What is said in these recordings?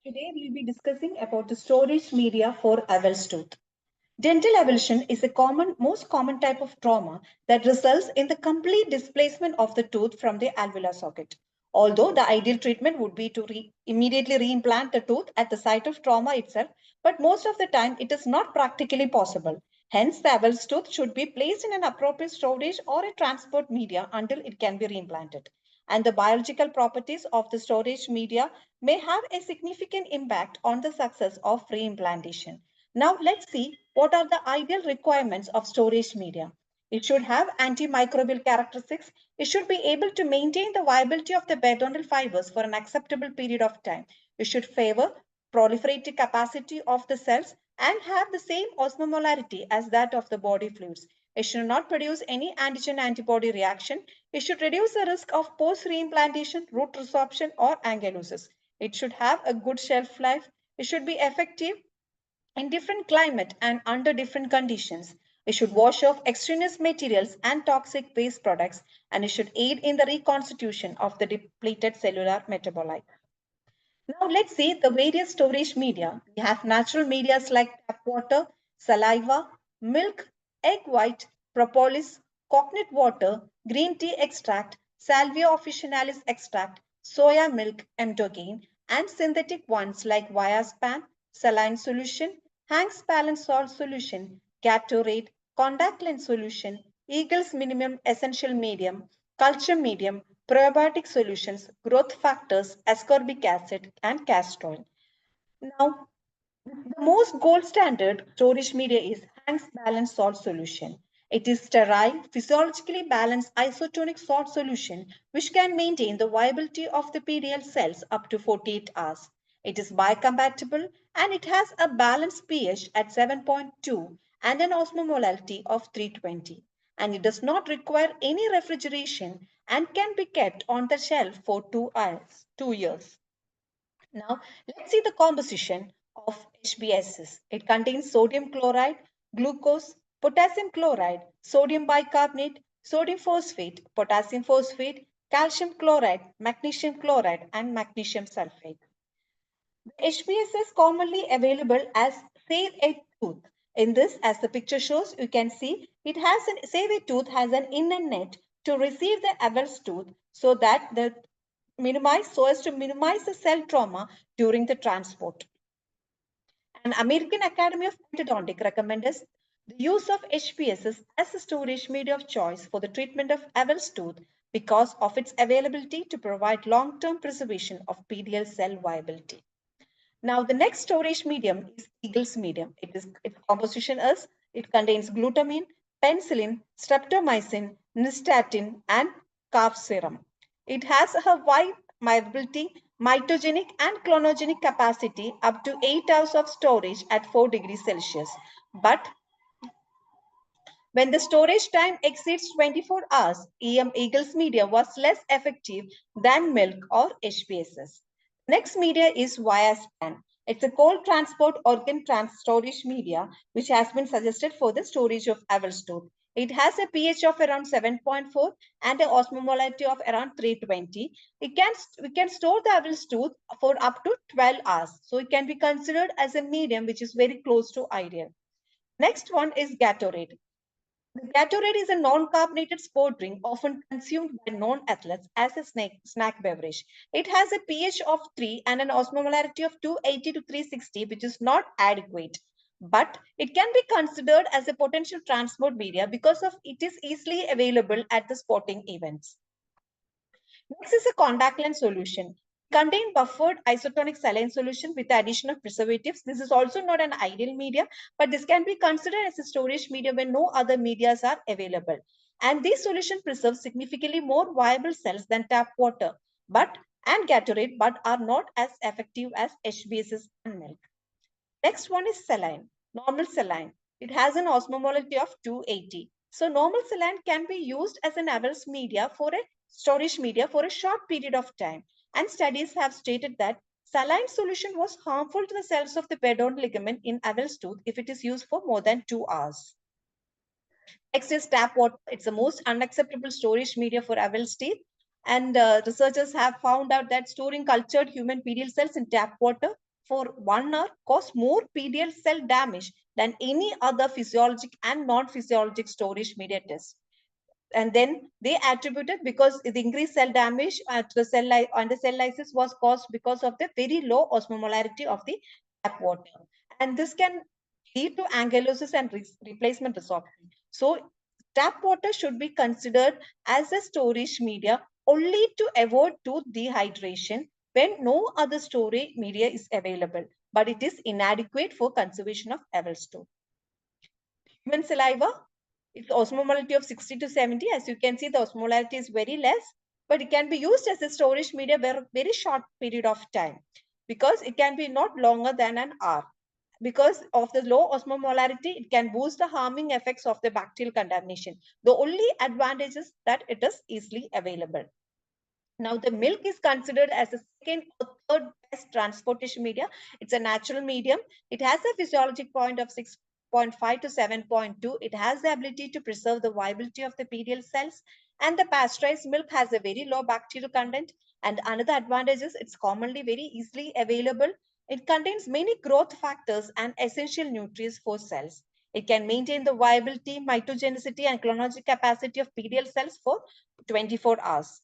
Today we'll be discussing about the storage media for avulsed tooth. Dental avulsion is the most common type of trauma that results in the complete displacement of the tooth from the alveolar socket. Although the ideal treatment would be to immediately reimplant the tooth at the site of trauma itself, but most of the time it is not practically possible. Hence, the avulsed tooth should be placed in an appropriate storage or a transport media until it can be reimplanted. And the biological properties of the storage media may have a significant impact on the success of reimplantation. Now let's see what are the ideal requirements of storage media. It should have antimicrobial characteristics. It should be able to maintain the viability of the periodontal fibers for an acceptable period of time. It should favor proliferative capacity of the cells and have the same osmomolarity as that of the body fluids. It should not produce any antigen antibody reaction. It should reduce the risk of post reimplantation, root resorption, or ankylosis. It should have a good shelf life. It should be effective in different climate and under different conditions. It should wash off extraneous materials and toxic waste products, and it should aid in the reconstitution of the depleted cellular metabolite. Now let's see the various storage media. We have natural media like tap water, saliva, milk, egg white, propolis, coconut water, green tea extract, salvia officinalis extract, soya milk, emdogain, and synthetic ones like Viaspan, saline solution, Hank's Palin salt solution, Gatorade, contact lens solution, Eagle's minimum essential medium, culture medium, probiotic solutions, growth factors, ascorbic acid, and castor oil. Now, the most gold standard storage media is Hank's balanced salt solution. It is sterile, physiologically balanced isotonic salt solution which can maintain the viability of the PDL cells up to 48 hours. It is biocompatible and it has a balanced pH at 7.2 and an osmomolarity of 320. And it does not require any refrigeration and can be kept on the shelf for 2 years. Now, let's see the composition of HBSs. It contains sodium chloride, glucose, potassium chloride, sodium bicarbonate, sodium phosphate, potassium phosphate, calcium chloride, and magnesium sulfate. The HBS is commonly available as save a tooth. In this, as the picture shows, you can see it has an save a tooth has an inner net to receive the avulsed tooth so that the so as to minimize the cell trauma during the transport. And American Academy of Pedodontics recommends the use of HPSs as a storage media of choice for the treatment of avulsed tooth because of its availability to provide long-term preservation of PDL cell viability. Now, the next storage medium is Eagle's medium. Its composition is it contains glutamine, penicillin, streptomycin, nystatin, and calf serum. It has a wide viability, mitogenic and clonogenic capacity up to 8 hours of storage at 4 degrees Celsius. But when the storage time exceeds 24 hours, Eagle's media was less effective than milk or HPSS. Next media is Viaspan. It's a cold transport organ storage media which has been suggested for the storage of avulsed tooth. It has a pH of around 7.4 and an osmomolarity of around 320. We can store the avulsed tooth for up to 12 hours. So it can be considered as a medium which is very close to ideal. Next one is Gatorade. The Gatorade is a non-carbonated sport drink often consumed by non-athletes as a snack beverage. It has a pH of 3 and an osmolarity of 280 to 360, which is not adequate. But it can be considered as a potential transport media because of it is easily available at the sporting events. Next is a contact lens solution. Contain buffered isotonic saline solution with the addition of preservatives. This is also not an ideal media, but this can be considered as a storage media when no other medias are available. And this solution preserves significantly more viable cells than tap water and Gatorade, but are not as effective as HBSs and milk. Next one is saline, normal saline. It has an osmolarity of 280. So normal saline can be used as an avulsed media for a storage media for a short period of time. And studies have stated that saline solution was harmful to the cells of the periodontal ligament in avulsed tooth if it is used for more than 2 hours. Next is tap water. It's the most unacceptable storage media for avulsed teeth. And researchers have found out that storing cultured human PDL cells in tap water for 1 hour cause more PDL cell damage than any other physiologic and non-physiologic storage media test. And then they attributed because the increased cell damage at the cell lysis was caused because of the very low osmomolarity of the tap water. And this can lead to ankylosis and replacement resorption. So tap water should be considered as a storage media only to avoid tooth dehydration when no other storage media is available, but it is inadequate for conservation of Avulsed tooth. Human saliva, it's osmolarity of 60 to 70. As you can see, the osmolarity is very less, but it can be used as a storage media for a very short period of time because it can be not longer than an hour. Because of the low osmolarity, it can boost the harming effects of the bacterial contamination. The only advantage is that it is easily available. Now, the milk is considered as the second or third best transportation media. It's a natural medium. It has a physiologic point of 6.5 to 7.2. It has the ability to preserve the viability of the PDL cells. And the pasteurized milk has a very low bacterial content. And another advantage is it's commonly very easily available. It contains many growth factors and essential nutrients for cells. It can maintain the viability, mitogenicity, and clonologic capacity of PDL cells for 24 hours.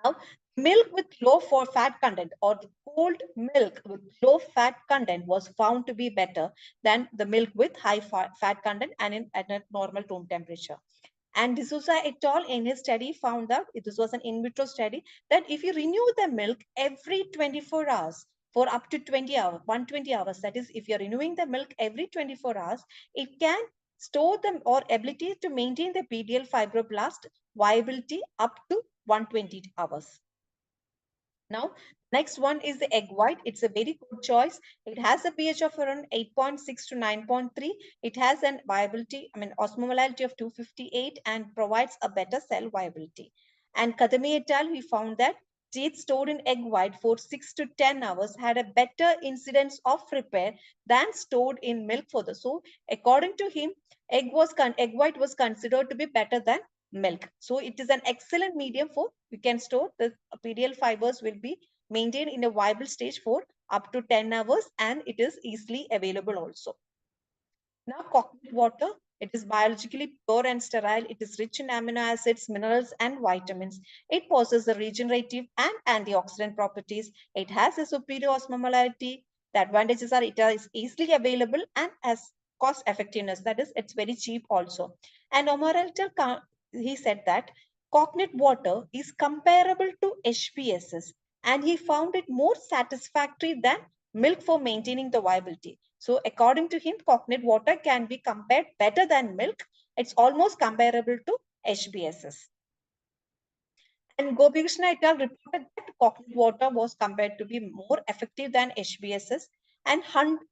Now, milk with low fat content or the cold milk with low fat content was found to be better than the milk with high fat content and at a normal room temperature. And D'Souza et al. In his study found that this was an in vitro study that if you renew the milk every 24 hours for up to 20 hours, 120 hours, that is, if you're renewing the milk every 24 hours, it can store them or ability to maintain the PDL fibroblast viability up to 120 hours. Now, next one is the egg white. It's a very good choice. It has a pH of around 8.6 to 9.3. It has an viability, osmolarity of 258 and provides a better cell viability. And Kadami et al., we found that teeth stored in egg white for 6 to 10 hours had a better incidence of repair than stored in milk for the. So, according to him, egg white was considered to be better than milk. So it is an excellent medium for you can store the PDL fibers will be maintained in a viable stage for up to 10 hours and it is easily available also. Now, coconut water, it is biologically pure and sterile. It is rich in amino acids, minerals, and vitamins. It possesses the regenerative and antioxidant properties. It has a superior osmolarity. The advantages are it is easily available and has cost effectiveness. That is, it's very cheap also. And Omaralter, he said that coconut water is comparable to HPSS and he found it more satisfactory than milk for maintaining the viability. So according to him, coconut water can be compared better than milk. It's almost comparable to HBSS. And Gopikrishna et al. Reported that coconut water was compared to be more effective than HBSS. And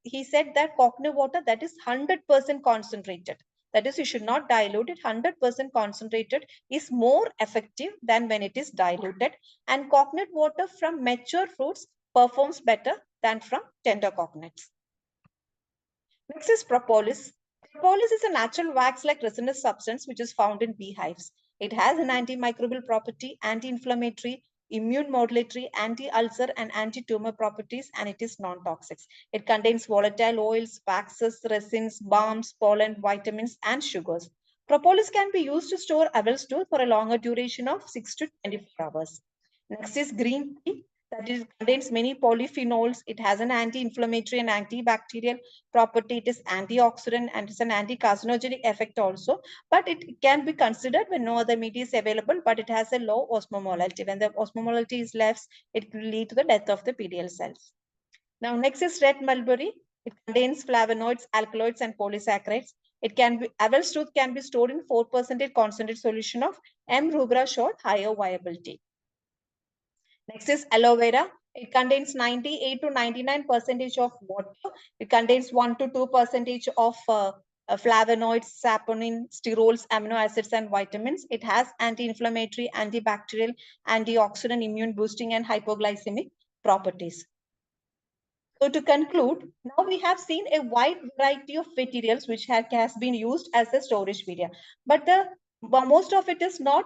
he said that coconut water that is 100% concentrated. That is, you should not dilute it. 100% concentrated is more effective than when it is diluted. And coconut water from mature fruits performs better than from tender coconuts. Next is propolis. Propolis is a natural wax-like resinous substance which is found in beehives. It has an antimicrobial property, anti-inflammatory, immune modulatory, anti-ulcer, and anti-tumor properties, and it is non-toxic. It contains volatile oils, waxes, resins, balms, pollen, vitamins, and sugars. Propolis can be used to store Avulsed tooth for a longer duration of 6 to 24 hours. Next is green tea. That is, contains many polyphenols. It has an anti-inflammatory and antibacterial property. It is antioxidant and it's an anti-carcinogenic effect also. But it can be considered when no other media is available, but it has a low osmolarity. When the osmolarity is less, it will lead to the death of the PDL cells. Now, next is red mulberry. It contains flavonoids, alkaloids, and polysaccharides. It can be, Avulsed tooth can be stored in 4% concentrated solution of M. rubra short higher viability. Next is aloe vera. It contains 98 to 99% of water. It contains 1 to 2% of flavonoids, saponin, sterols, amino acids, and vitamins. It has anti-inflammatory, antibacterial, antioxidant, immune boosting, and hypoglycemic properties. So to conclude, now we have seen a wide variety of materials which has been used as a storage media. But the but most of it is not,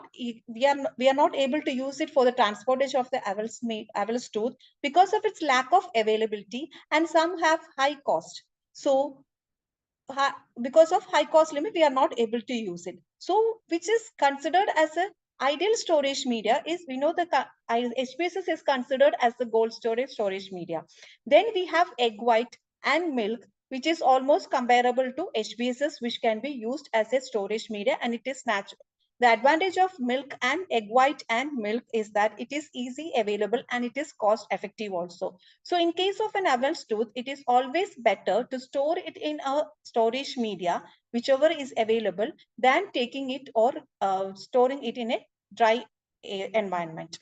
we are not able to use it for the transportation of the avulsed tooth because of its lack of availability, and some have high cost. So because of high cost limit, we are not able to use it. So which is considered as a ideal storage media is, we know the HBSS is considered as the gold storage media. Then we have egg white and milk, which is almost comparable to HBSS, which can be used as a storage media, and it is natural. The advantage of milk and egg white and milk is that it is easy available and it is cost effective also. So in case of an avulsed tooth, it is always better to store it in a storage media, whichever is available, than taking it or storing it in a dry environment.